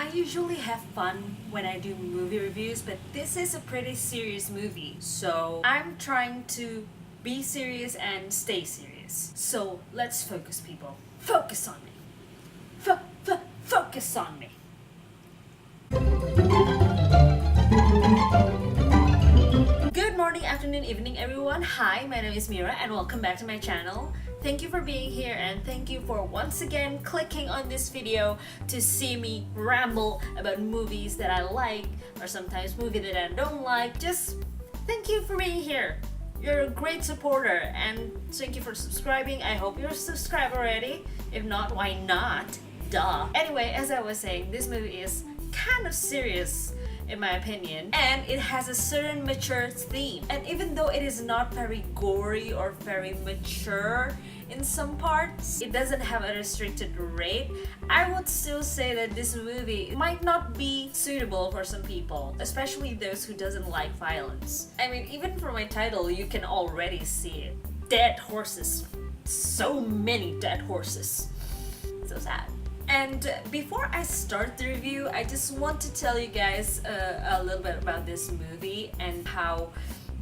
I usually have fun when I do movie reviews, but this is a pretty serious movie, so I'm trying to be serious and stay serious. So let's focus, people. Focus on me. Focus on me. Good morning, afternoon, evening, everyone. Hi, my name is Myra and welcome back to my channel. Thank you for being here and thank you for once again clicking on this video to see me ramble about movies that I like or sometimes movies that I don't like. Just thank you for being here. You're a great supporter and thank you for subscribing. I hope you're subscribed already. If not, why not? Duh. Anyway, as I was saying, this movie is kind of serious in my opinion, and it has a certain mature theme. And even though it is not very gory or very mature in some parts, it doesn't have a restricted rate, I would still say that this movie might not be suitable for some people, especially those who doesn't like violence. I mean, even from my title, you can already see it. Dead horses. So many dead horses. So sad. And before I start the review, I just want to tell you guys a little bit about this movie and how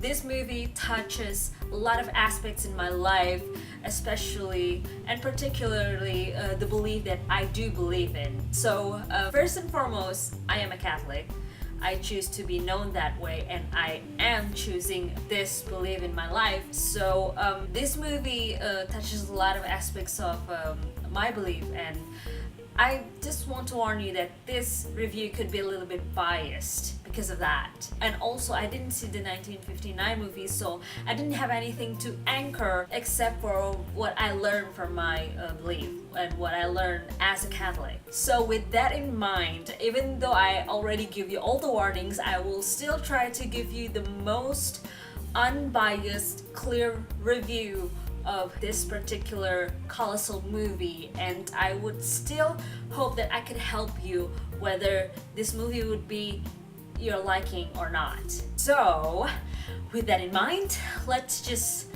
this movie touches a lot of aspects in my life, especially and particularly the belief that I do believe in. So first and foremost, I am a Catholic. I choose to be known that way and I am choosing this belief in my life. So this movie touches a lot of aspects of my belief, and I just want to warn you that this review could be a little bit biased because of that. And also, I didn't see the 1959 movie, so I didn't have anything to anchor except for what I learned from my belief and what I learned as a Catholic. So with that in mind, even though I already give you all the warnings, I will still try to give you the most unbiased, clear review of this particular colossal movie, and I would still hope that I could help you whether this movie would be your liking or not. So with that in mind, let's just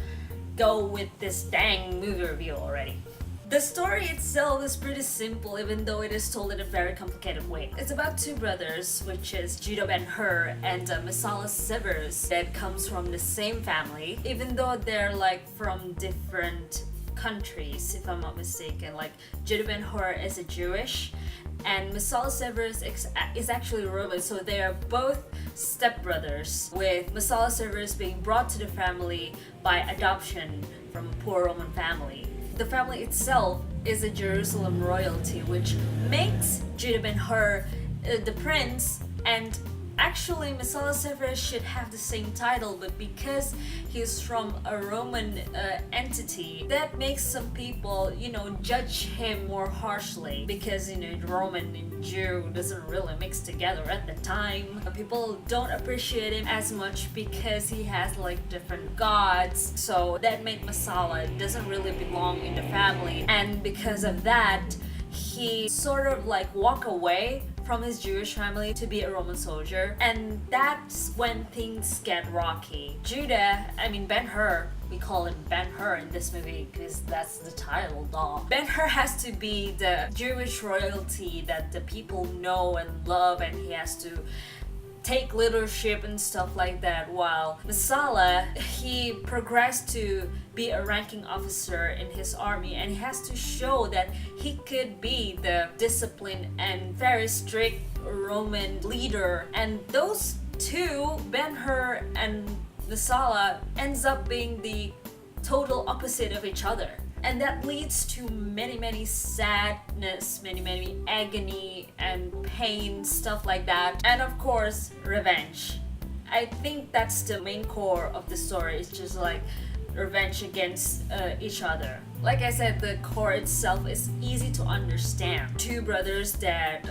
go with this dang movie review already. The story itself is pretty simple, even though it is told in a very complicated way. It's about two brothers, which is ben-hur and Masala Severus, that comes from the same family, even though they're like from different countries, if I'm not mistaken. Like ben-hur is a Jewish and Masala Severus is actually Roman, so they are both stepbrothers, with Masala Severus being brought to the family by adoption from a poor Roman family. The family itself is a Jerusalem royalty, which makes ben-hur the prince, and actually Masala Severus should have the same title, but because he's from a Roman entity, that makes some people, judge him more harshly, because the Roman and Jew doesn't really mix together at the time. People don't appreciate him as much because he has like different gods, so that made Masala doesn't really belong in the family, and because of that he sort of like walk away from his Jewish family to be a Roman soldier, and that's when things get rocky. Ben-hur, we call him Ben-hur in this movie because that's the title, duh. Ben-hur has to be the Jewish royalty that the people know and love, and he has to take leadership and stuff like that, while Masala, he progressed to be a ranking officer in his army, and he has to show that he could be the disciplined and very strict Roman leader. And those two, Ben-hur and Masala, ends up being the total opposite of each other. And that leads to many sadness, many agony and pain, stuff like that. And of course, revenge. I think that's the main core of the story. It's just like revenge against each other. Like I said, the core itself is easy to understand. Two brothers that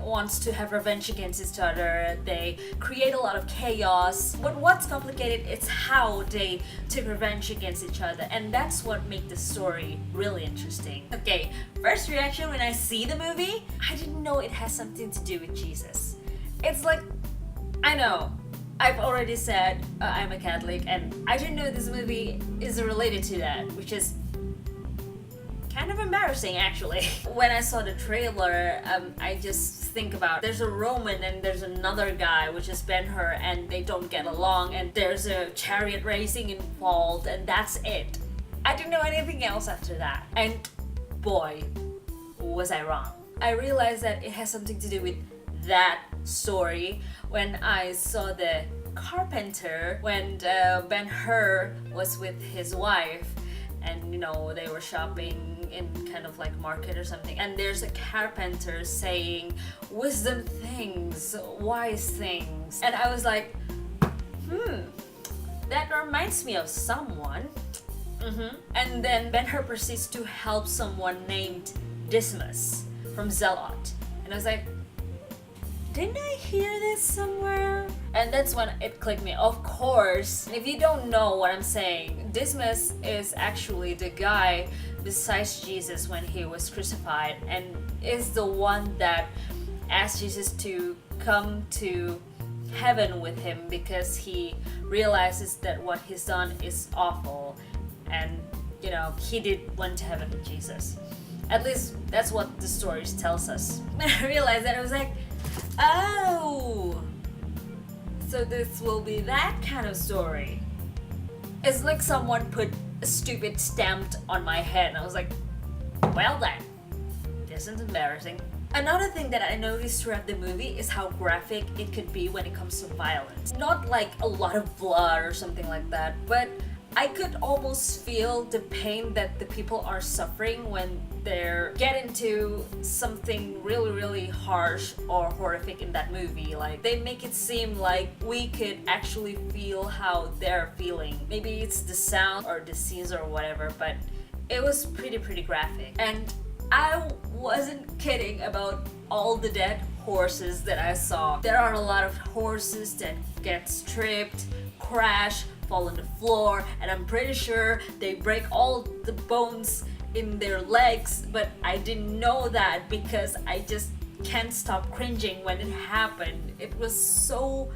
wants to have revenge against each other. They create a lot of chaos, but what's complicated is how they took revenge against each other, and that's what makes the story really interesting. Okay, first reaction when I see the movie, I didn't know it has something to do with Jesus. It's like, I know, I've already said I'm a Catholic, and I didn't know this movie is related to that, which is kind of embarrassing actually. When I saw the trailer, I just think about there's a Roman and there's another guy, which is Ben-hur, and they don't get along, and there's a chariot racing involved, and that's it. I didn't know anything else after that. And boy, was I wrong. I realized that it has something to do with that story when I saw the carpenter when Ben-hur was with his wife, and you know, they were shopping in kind of like market or something, and there's a carpenter saying wisdom things, wise things, and I was like, that reminds me of someone. And then Ben-hur proceeds to help someone named Dismas from Zealot, and I was like, didn't I hear this somewhere? And that's when it clicked me. Of course, if you don't know what I'm saying, Dismas is actually the guy besides Jesus when he was crucified, and is the one that asked Jesus to come to heaven with him because he realizes that what he's done is awful, and you know, he did went to heaven with Jesus. At least that's what the story tells us. When I realized that, I was like, oh, so this will be that kind of story. It's like someone put a stupid stamp on my head, and I was like, well then, this is embarrassing. Another thing that I noticed throughout the movie is how graphic it could be when it comes to violence. Not like a lot of blood or something like that, but I could almost feel the pain that the people are suffering when they get into something really harsh or horrific in that movie. Like, they make it seem like we could actually feel how they're feeling. Maybe it's the sound or the scenes or whatever, but it was pretty graphic. And I wasn't kidding about all the dead horses that I saw. There are a lot of horses that get stripped, crash, fall on the floor, and I'm pretty sure they break all the bones in their legs, but I didn't know that because I just can't stop cringing when it happened. It was so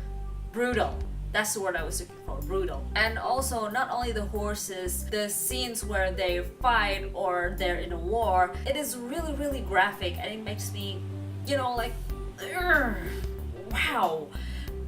brutal. That's the word I was looking for, brutal. And also, not only the horses, the scenes where they fight or they're in a war, it is really graphic, and it makes me, you know, like, wow.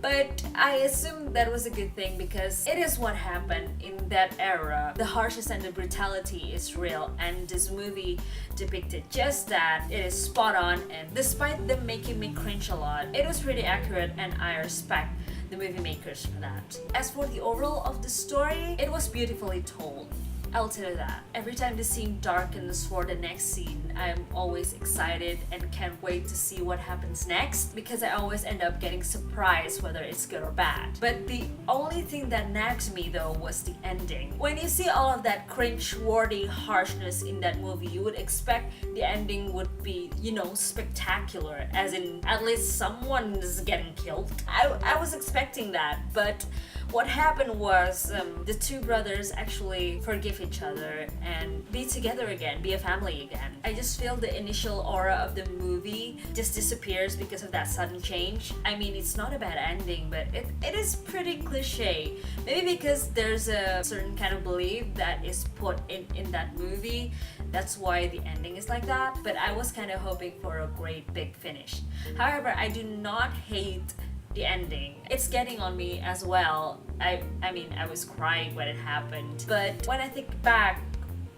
But I assume that was a good thing because it is what happened in that era. The harshness and the brutality is real, and this movie depicted just that. It is spot on, and despite them making me cringe a lot, it was pretty accurate, and I respect the movie makers for that. As for the overall of the story, it was beautifully told. I'll tell you that. Every time the scene darkens for the next scene, I'm always excited and can't wait to see what happens next, because I always end up getting surprised whether it's good or bad. But the only thing that nagged me though was the ending. When you see all of that cringe-worthy harshness in that movie, you would expect the ending would be, you know, spectacular, as in at least someone is getting killed. I was expecting that, but what happened was the two brothers actually forgive each other and be together again, be a family again. I just feel the initial aura of the movie just disappears because of that sudden change. I mean, it's not a bad ending, but it is pretty cliche. Maybe because there's a certain kind of belief that is put in that movie, that's why the ending is like that. But I was kind of hoping for a great big finish. However, I do not hate the ending. It's getting on me as well. I mean, I was crying when it happened, but when I think back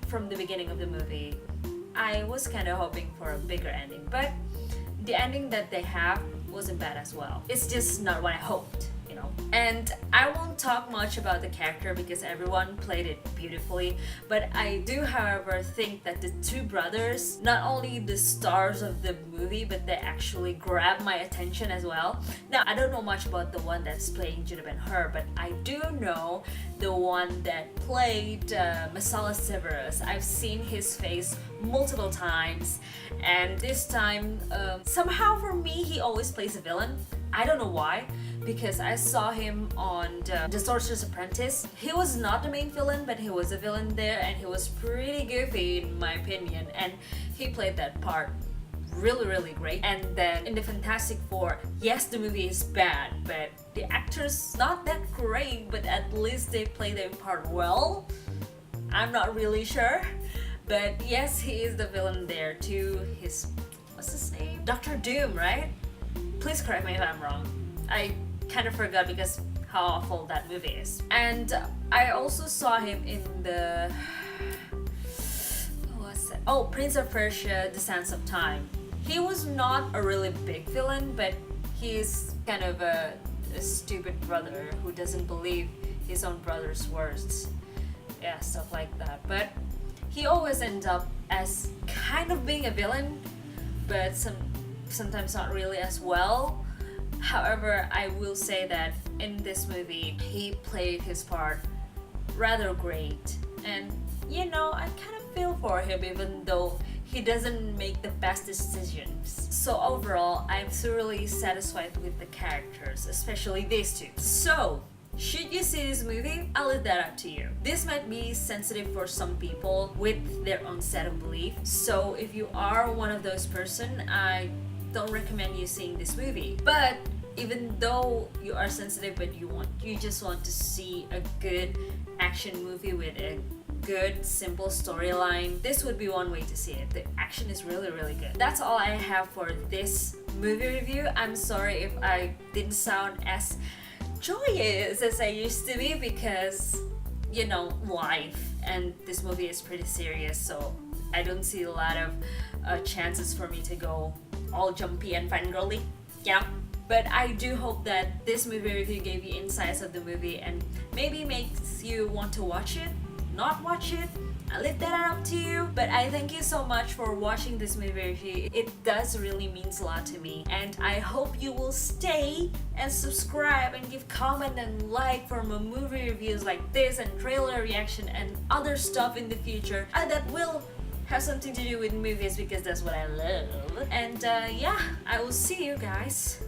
from the beginning of the movie, I was kind of hoping for a bigger ending, but the ending that they have wasn't bad as well. It's just not what I hoped, you know. And I won't talk much about the character because everyone played it beautifully, but I do, however, think that the two brothers, not only the stars of the movie, but they actually grabbed my attention as well. Now, I don't know much about the one that's playing Ben-hur, but I do know the one that played Masala Severus. I've seen his face multiple times, and this time, somehow for me, he always plays a villain. I don't know why, because I saw him on the Sorcerer's Apprentice. He was not the main villain, but he was a villain there, and he was pretty goofy in my opinion, and he played that part really great. And then in the Fantastic Four, yes, the movie is bad, but the actors not that great, but at least they play their part well. I'm not really sure, but yes, he is the villain there too. He's what's his name? Dr. Doom, right? Please correct me if I'm wrong. I kind of forgot because how awful that movie is. And I also saw him in the what was it? Oh, Prince of Persia: The Sands of Time. He was not a really big villain, but he's kind of a stupid brother who doesn't believe his own brother's words. Yeah, stuff like that. But he always ends up as kind of being a villain, but sometimes not really as well. However, I will say that in this movie, he played his part rather great. And you know, I kind of feel for him even though he doesn't make the best decisions. So overall, I'm thoroughly satisfied with the characters, especially these two. So, should you see this movie? I'll leave that up to you. This might be sensitive for some people with their own set of beliefs. So if you are one of those person, I don't recommend you seeing this movie. But even though you are sensitive but you just want to see a good action movie with a good simple storyline, this would be one way to see it. The action is really good. That's all I have for this movie review. I'm sorry if I didn't sound as joyous as I used to be because, you know, life, and this movie is pretty serious, so I don't see a lot of chances for me to go all jumpy and fangirly, you know. But I do hope that this movie review gave you insights of the movie and maybe makes you want to watch it, not watch it. I leave that up to you. But I thank you so much for watching this movie review. It does really means a lot to me. And I hope you will stay and subscribe and give comment and like for more movie reviews like this and trailer reaction and other stuff in the future that will have something to do with movies because that's what I love. And yeah, I will see you guys